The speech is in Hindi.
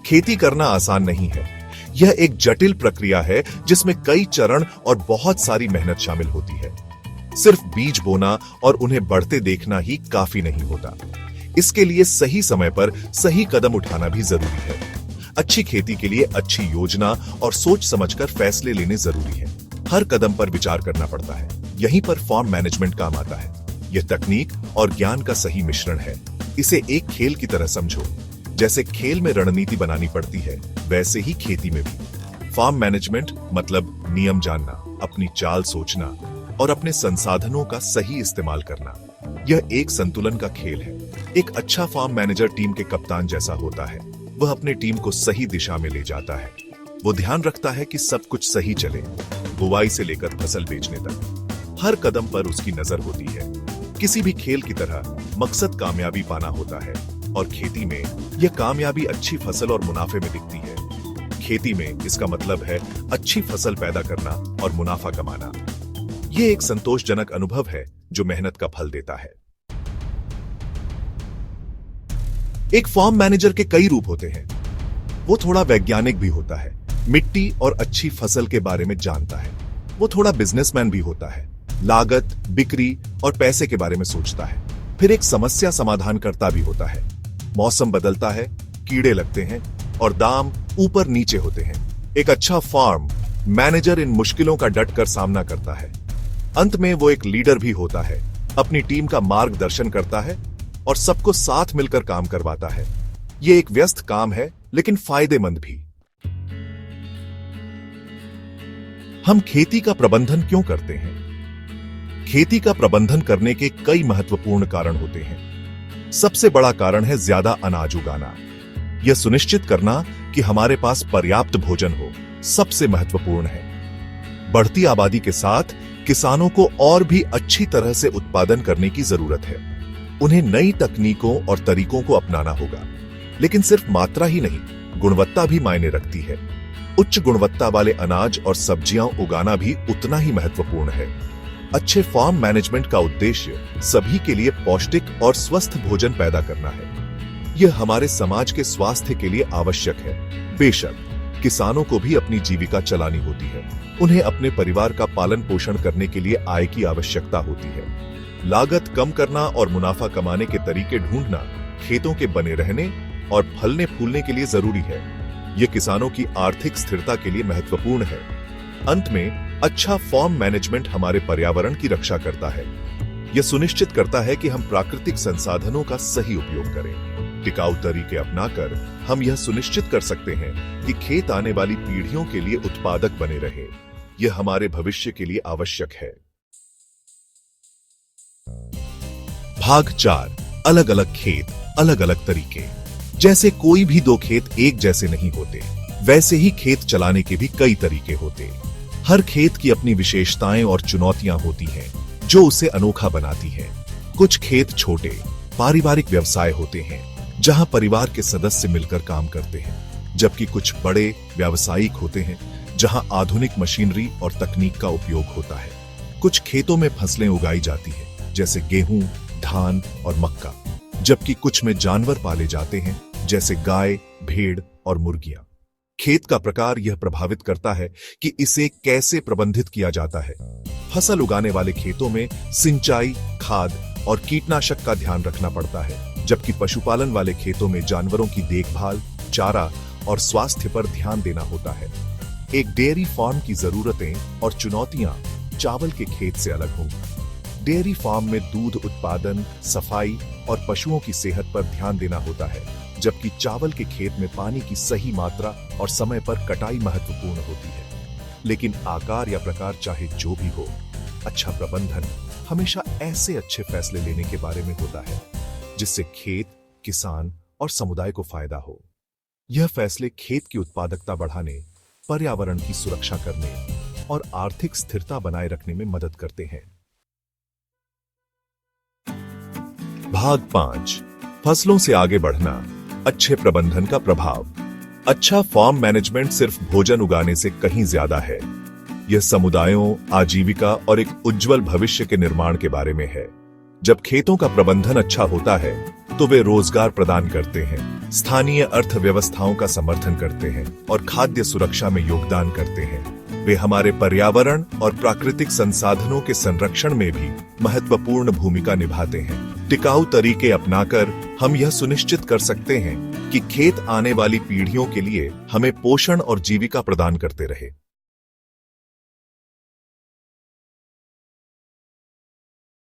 खेती करना आसान नहीं है। यह एक जटिल प्रक्रिया है जिसमें कई चरण और बहुत सारी मेहनत शामिल होती है। सिर्फ बीज बोना और उन्हें बढ़ते देखना ही काफी नहीं होता। इसके लिए सही समय पर सही कदम उठाना भी जरूरी है। अच्छी खेती के लिए अच्छी योजना और सोच समझकर फैसले लेने जरूरी है। हर कदम पर विचार करना पड़ता है। यहीं पर फार्म मैनेजमेंट काम आता है। यह तकनीक और ज्ञान का सही मिश्रण है। इसे एक खेल की तरह समझो। जैसे खेल में रणनीति बनानी पड़ती है, वैसे ही खेती में भी। फार्म मैनेजमेंट मतलब नियम जानना, अपनी चाल सोचना और अपने संसाधनों का सही इस्तेमाल करना। यह एक संतुलन का खेल है। एक अच्छा फार्म मैनेजर टीम के कप्तान जैसा होता है। वह अपने टीम को सही दिशा में ले जाता है। वो ध्यान रखता है कि सब कुछ सही चले, बुवाई से लेकर फसल बेचने तक। हर कदम पर उसकी नजर होती है। किसी भी खेल की तरह मकसद कामयाबी पाना होता है और खेती में यह कामयाबी अच्छी फसल और मुनाफे में दिखती है। खेती में इसका मतलब है अच्छी फसल पैदा करना और मुनाफा कमाना। यह एक संतोषजनक अनुभव है जो मेहनत का फल देता है। एक फार्म मैनेजर के कई रूप होते हैं। वो थोड़ा वैज्ञानिक भी होता है, मिट्टी और अच्छी फसल के बारे में जानता है। वो थोड़ा बिजनेसमैन भी होता है, लागत, बिक्री और पैसे के बारे में सोचता है। फिर एक समस्या समाधान करता भी होता है। मौसम बदलता है, कीड़े लगते हैं और दाम ऊपर नीचे होते हैं। एक अच्छा फार्म मैनेजर इन मुश्किलों का डटकर सामना करता है। अंत में वो एक लीडर भी होता है, अपनी टीम का मार्गदर्शन करता है और सबको साथ मिलकर काम करवाता है। ये एक व्यस्त काम है, लेकिन फायदेमंद भी। हम खेती का प्रबंधन क्यों करते हैं? खेती का प्रबंधन करने के कई महत्वपूर्ण कारण होते हैं। सबसे बड़ा कारण है ज्यादा अनाज उगाना। यह सुनिश्चित करना कि हमारे पास पर्याप्त भोजन हो सबसे महत्वपूर्ण है। बढ़ती आबादी के साथ किसानों को और भी अच्छी तरह से उत्पादन करने की जरूरत है। उन्हें नई तकनीकों और तरीकों को अपनाना होगा। लेकिन सिर्फ मात्रा ही नहीं, गुणवत्ता भी मायने रखती है। उच्च गुणवत्ता वाले अनाज और सब्जियां उगाना भी उतना ही महत्वपूर्ण है। अच्छे फार्म मैनेजमेंट का उद्देश्य सभी के लिए पौष्टिक और स्वस्थ भोजन पैदा करना है। यह हमारे समाज के स्वास्थ्य के लिए आवश्यक है। बेशक किसानों को भी अपनी जीविका चलानी होती है। उन्हें अपने परिवार का पालन पोषण करने के लिए आय की आवश्यकता होती है। लागत कम करना और मुनाफा कमाने के तरीके ढूंढना खेतों के बने रहने और फलने फूलने के लिए जरूरी है। यह किसानों की आर्थिक स्थिरता के लिए महत्वपूर्ण है। अंत में अच्छा फार्म मैनेजमेंट हमारे पर्यावरण की रक्षा करता है। यह सुनिश्चित करता है कि हम प्राकृतिक संसाधनों का सही उपयोग करें। टिकाऊ तरीके अपनाकर हम यह सुनिश्चित कर सकते हैं कि खेत आने वाली पीढ़ियों के लिए उत्पादक बने रहे। यह हमारे भविष्य के लिए आवश्यक है। भाग 4, अलग अलग खेत, अलग अलग तरीके। जैसे कोई भी दो खेत एक जैसे नहीं होते, वैसे ही खेत चलाने के भी कई तरीके होते। हर खेत की अपनी विशेषताएं और चुनौतियां होती हैं, जो उसे अनोखा बनाती हैं। कुछ खेत छोटे पारिवारिक व्यवसाय होते हैं, जहां परिवार के सदस्य मिलकर काम करते हैं, जबकि कुछ बड़े व्यावसायिक होते हैं, जहां आधुनिक मशीनरी और तकनीक का उपयोग होता है। कुछ खेतों में फसलें उगाई जाती हैं, जैसे गेहूं, धान और मक्का, जबकि कुछ में जानवर पाले जाते हैं, जैसे गाय, भेड़ और मुर्गियां। खेत का प्रकार यह प्रभावित करता है कि इसे कैसे प्रबंधित किया जाता है। फसल उगाने वाले खेतों में सिंचाई, खाद और कीटनाशक का ध्यान रखना पड़ता है, जबकि पशुपालन वाले खेतों में जानवरों की देखभाल, चारा और स्वास्थ्य पर ध्यान देना होता है। एक डेयरी फार्म की जरूरतें और चुनौतियां चावल के खेत से अलग होंगी। डेयरी फार्म में दूध उत्पादन, सफाई और पशुओं की सेहत पर ध्यान देना होता है, जबकि चावल के खेत में पानी की सही मात्रा और समय पर कटाई महत्वपूर्ण होती है। लेकिन आकार या प्रकार चाहे जो भी हो, अच्छा प्रबंधन हमेशा ऐसे अच्छे फैसले लेने के बारे में होता है जिससे खेत, किसान और समुदाय को फायदा हो। यह फैसले खेत की उत्पादकता बढ़ाने, पर्यावरण की सुरक्षा करने और आर्थिक स्थिरता बनाए रखने में मदद करते हैं। भाग 5, फसलों से आगे बढ़ना, अच्छे प्रबंधन का प्रभाव। अच्छा फार्म मैनेजमेंट सिर्फ भोजन उगाने से कहीं ज्यादा है। यह समुदायों, आजीविका और एक उज्जवल भविष्य के निर्माण के बारे में है। जब खेतों का प्रबंधन अच्छा होता है तो वे रोजगार प्रदान करते हैं, स्थानीय अर्थव्यवस्थाओं का समर्थन करते हैं और खाद्य सुरक्षा में योगदान करते हैं। वे हमारे पर्यावरण और प्राकृतिक संसाधनों के संरक्षण में भी महत्वपूर्ण भूमिका निभाते हैं। टिकाऊ तरीके अपनाकर हम यह सुनिश्चित कर सकते हैं कि खेत आने वाली पीढ़ियों के लिए हमें पोषण और जीविका प्रदान करते रहे।